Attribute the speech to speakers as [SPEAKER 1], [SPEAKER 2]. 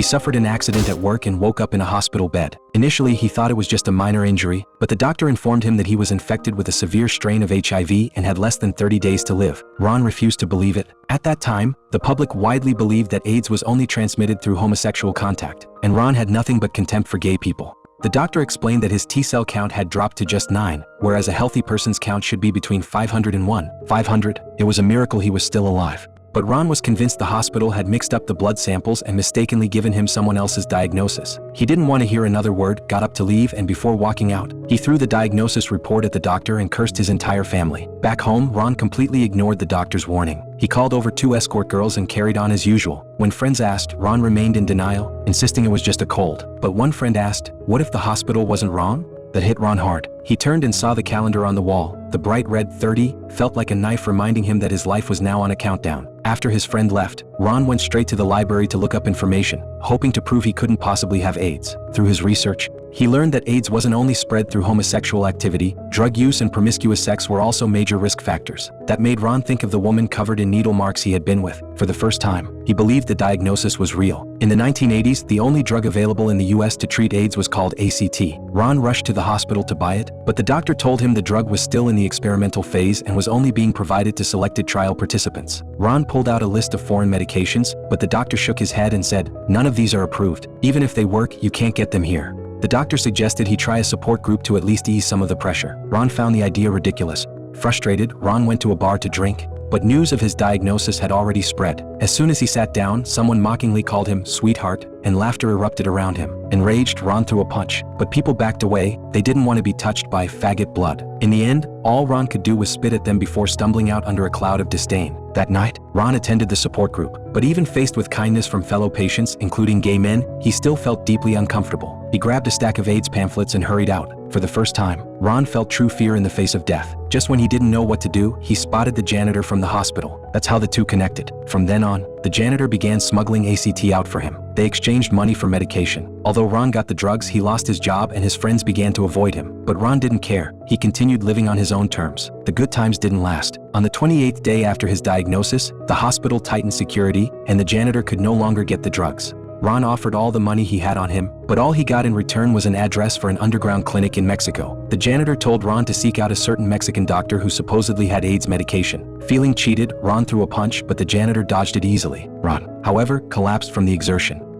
[SPEAKER 1] suffered an accident at work and woke up in a hospital bed. Initially, he thought it was just a minor injury, but the doctor informed him that he was infected with a severe strain of HIV and had less than 30 days to live. Ron refused to believe it. At that time, the public widely believed that AIDS was only transmitted through homosexual contact, and Ron had nothing but contempt for gay people. The doctor explained that his T-cell count had dropped to just 9, whereas a healthy person's count should be between 500 and 500. It was a miracle he was still alive. But Ron was convinced the hospital had mixed up the blood samples and mistakenly given him someone else's diagnosis. He didn't want to hear another word, got up to leave, and before walking out, he threw the diagnosis report at the doctor and cursed his entire family. Back home, Ron completely ignored the doctor's warning. He called over 2 escort girls and carried on as usual. When friends asked, Ron remained in denial, insisting it was just a cold. But one friend asked, what if the hospital wasn't wrong? That hit Ron hard. He turned and saw the calendar on the wall. The bright red 30 felt like a knife reminding him that his life was now on a countdown. After his friend left, Ron went straight to the library to look up information, hoping to prove he couldn't possibly have AIDS. Through his research, he learned that AIDS wasn't only spread through homosexual activity, drug use and promiscuous sex were also major risk factors. That made Ron think of the woman covered in needle marks he had been with. For the first time, he believed the diagnosis was real. In the 1980s, the only drug available in the US to treat AIDS was called ACT. Ron rushed to the hospital to buy it, but the doctor told him the drug was still in the experimental phase and was only being provided to selected trial participants. Ron pulled out a list of foreign medications, but the doctor shook his head and said, none of these are approved. Even if they work, you can't get them here. The doctor suggested he try a support group to at least ease some of the pressure. Ron found the idea ridiculous. Frustrated, Ron went to a bar to drink, but news of his diagnosis had already spread. As soon as he sat down, someone mockingly called him sweetheart, and laughter erupted around him. Enraged, Ron threw a punch, but people backed away. They didn't want to be touched by faggot blood. In the end, all Ron could do was spit at them before stumbling out under a cloud of disdain. That night, Ron attended the support group, but even faced with kindness from fellow patients, including gay men, he still felt deeply uncomfortable. He grabbed a stack of AIDS pamphlets and hurried out. For the first time, Ron felt true fear in the face of death. Just when he didn't know what to do, he spotted the janitor from the hospital. That's how the two connected. From then on, the janitor began smuggling ACT out for him. They exchanged money for medication. Although Ron got the drugs, he lost his job and his friends began to avoid him. But Ron didn't care. He continued living on his own terms. The good times didn't last. On the 28th day after his diagnosis, the hospital tightened security and the janitor could no longer get the drugs. Ron offered all the money he had on him, but all he got in return was an address for an underground clinic in Mexico. The janitor told Ron to seek out a certain Mexican doctor who supposedly had AIDS medication. Feeling cheated, Ron threw a punch, but the janitor dodged it easily. Ron, however, collapsed from the exertion.